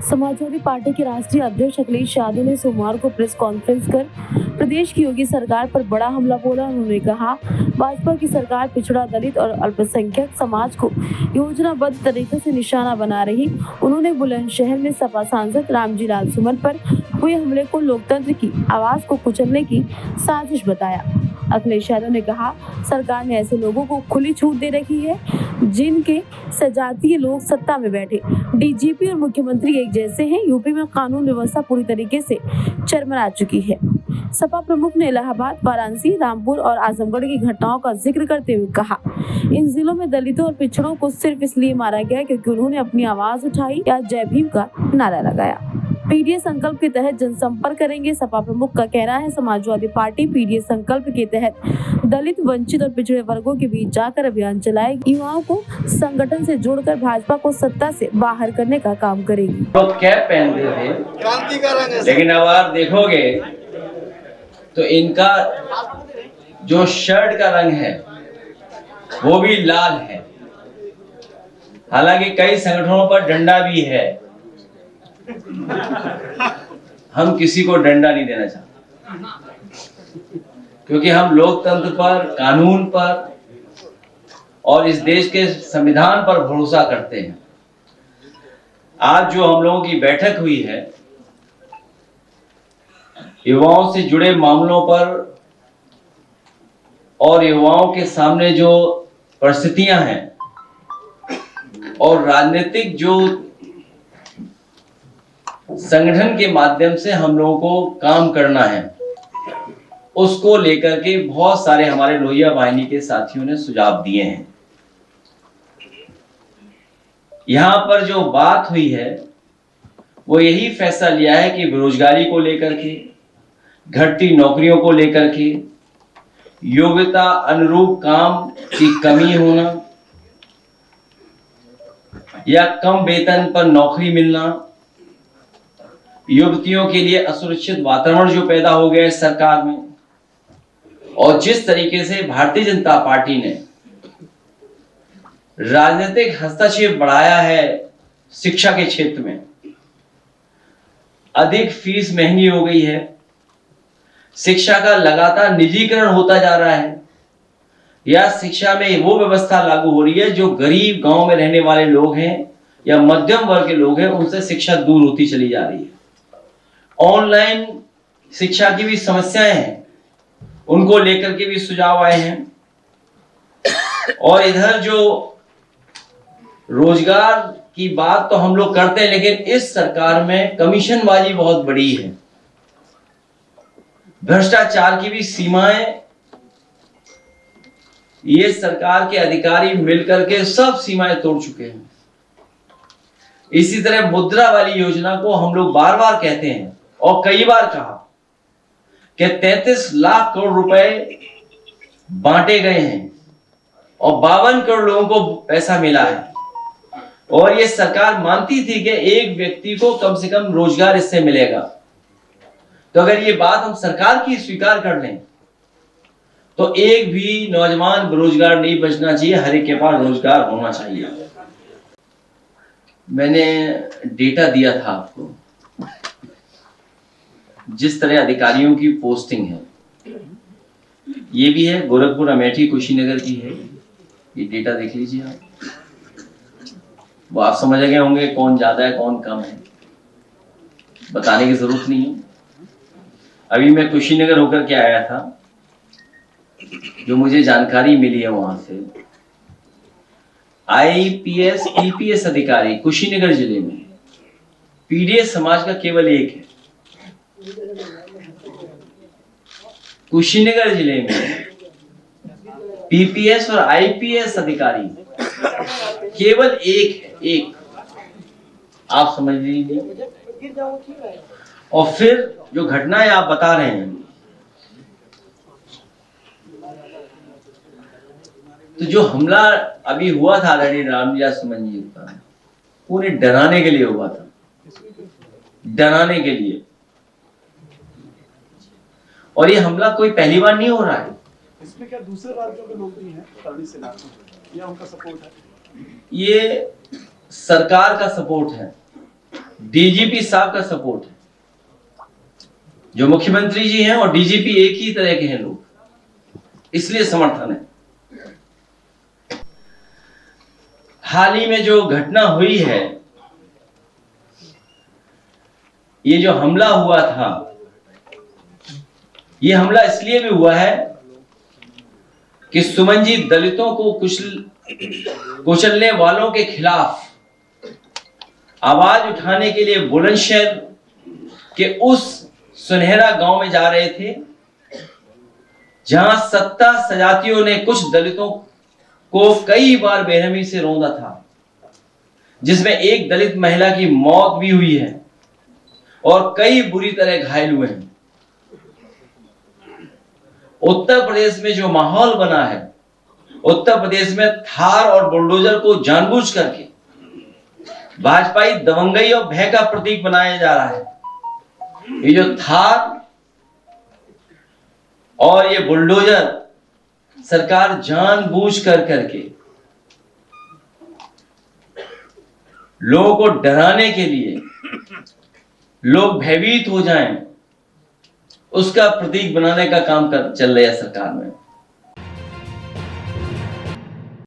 Samajwadi party के राष्ट्रीय अध्यक्ष अखिलेश यादव ने सोमवार को प्रेस कॉन्फ्रेंस कर प्रदेश की योगी सरकार पर बड़ा हमला बोला। उन्होंने कहा, भाजपा की सरकार पिछड़ा, दलित और अल्पसंख्यक समाज को योजनाबद्ध तरीके से निशाना बना रही। उन्होंने बुलंदशहर में सपा सांसद रामजी लाल सुमन पर हुए हमले को लोकतंत्र की आवाज को कुचलने की साजिश बताया। अखिलेश यादव ने कहा, सरकार ने ऐसे लोगों को खुली छूट दे रखी है जिनके सजातीय लोग सत्ता में बैठे। डीजीपी और मुख्यमंत्री एक जैसे हैं। यूपी में कानून व्यवस्था पूरी तरीके से चरमरा चुकी है। सपा प्रमुख ने इलाहाबाद, वाराणसी, रामपुर और आजमगढ़ की घटनाओं का जिक्र करते हुए कहा, इन जिलों में दलितों और पिछड़ों को सिर्फ इसलिए मारा गया क्योंकि उन्होंने अपनी आवाज उठाई या जय भीम का नारा लगाया। पीडीए संकल्प के तहत जनसंपर्क करेंगे। सपा प्रमुख का कहना है, समाजवादी पार्टी पीडीए संकल्प के तहत दलित, वंचित और पिछड़े वर्गों के बीच जाकर अभियान चलाएगी। युवाओं को संगठन से जोड़कर भाजपा को सत्ता से बाहर करने का काम करेगी। तो कैप पहनते थे, क्रांति का रंग है, लेकिन अब आप देखोगे तो इनका जो शर्ट का रंग है वो भी लाल है। हालांकि कई संगठनों पर डंडा भी है। हम किसी को डंडा नहीं देना चाहते, क्योंकि हम लोकतंत्र पर, कानून पर और इस देश के संविधान पर भरोसा करते हैं। आज जो हम लोगों की बैठक हुई है, युवाओं से जुड़े मामलों पर और युवाओं के सामने जो परिस्थितियां हैं और राजनीतिक जो संगठन के माध्यम से हम लोगों को काम करना है, उसको लेकर के बहुत सारे हमारे लोहिया वाहिनी के साथियों ने सुझाव दिए हैं। यहां पर जो बात हुई है वो यही फैसला लिया है कि बेरोजगारी को लेकर के, घटती नौकरियों को लेकर के, योग्यता अनुरूप काम की कमी होना या कम वेतन पर नौकरी मिलना, युवतियों के लिए असुरक्षित वातावरण जो पैदा हो गया है सरकार में, और जिस तरीके से भारतीय जनता पार्टी ने राजनीतिक हस्तक्षेप बढ़ाया है शिक्षा के क्षेत्र में, अधिक फीस महंगी हो गई है, शिक्षा का लगातार निजीकरण होता जा रहा है, या शिक्षा में वो व्यवस्था लागू हो रही है जो गरीब गांव में रहने वाले लोग हैं या मध्यम वर्ग के लोग हैं, उनसे शिक्षा दूर होती चली जा रही है। ऑनलाइन शिक्षा की भी समस्याएं हैं, उनको लेकर के भी सुझाव आए हैं। और इधर जो रोजगार की बात तो हम लोग करते हैं, लेकिन इस सरकार में कमीशनबाजी बहुत बड़ी है, भ्रष्टाचार की भी सीमाएं, ये सरकार के अधिकारी मिलकर के सब सीमाएं तोड़ चुके हैं। इसी तरह मुद्रा वाली योजना को हम लोग बार बार कहते हैं और कई बार कहा कि 33 लाख करोड़ रुपए बांटे गए हैं और 52 करोड़ लोगों को पैसा मिला है, और ये सरकार मानती थी कि एक व्यक्ति को कम से कम रोजगार इससे मिलेगा। तो अगर ये बात हम सरकार की स्वीकार कर लें तो एक भी नौजवान बेरोजगार नहीं बचना चाहिए, हर एक के पास रोजगार होना चाहिए। मैंने डेटा दिया था आपको, जिस तरह अधिकारियों की पोस्टिंग है, ये भी है गोरखपुर, अमेठी, कुशीनगर की है। ये डेटा देख लीजिए आप, वो आप समझ गए होंगे कौन ज्यादा है कौन कम है, बताने की जरूरत नहीं है। अभी मैं कुशीनगर होकर के आया था, जो मुझे जानकारी मिली है वहां से, आईपीएस ईपीएस अधिकारी कुशीनगर जिले में पीडीए समाज का केवल एक है। कुशीनगर जिले में पीपीएस और आईपीएस अधिकारी केवल एक है, एक, आप समझ लीजिए। और फिर जो घटनाएं आप बता रहे हैं, तो जो हमला अभी हुआ था रामजी लाल सुमन जी का, पूरे डराने के लिए हुआ था, डराने के लिए। और ये हमला कोई पहली बार नहीं हो रहा है। इसमें क्या दूसरे राज्यों के लोग भी हैं करणी सेना या उनका सपोर्ट है? ये सरकार का सपोर्ट है, डीजीपी साहब का सपोर्ट है। जो मुख्यमंत्री जी हैं और डीजीपी एक ही तरह के हैं लोग, इसलिए समर्थन है। हाल ही में जो घटना हुई है, ये जो हमला हुआ था, ये हमला इसलिए भी हुआ है कि सुमन जी दलितों को कुचलने वालों के खिलाफ आवाज उठाने के लिए बुलंदशहर के उस सुनहरा गांव में जा रहे थे, जहां सत्ता सजातियों ने कुछ दलितों को कई बार बेरहमी से रौंदा था, जिसमें एक दलित महिला की मौत भी हुई है और कई बुरी तरह घायल हुए हैं। उत्तर प्रदेश में जो माहौल बना है, उत्तर प्रदेश में थार और बुलडोजर को जानबूझ करके भाजपाई दबंगई और भय का प्रतीक बनाया जा रहा है। ये जो थार और ये बुलडोजर सरकार जानबूझ करके लोगों को डराने के लिए, लोग भयभीत हो जाएं, उसका प्रतीक बनाने का काम चल रहा है सरकार में।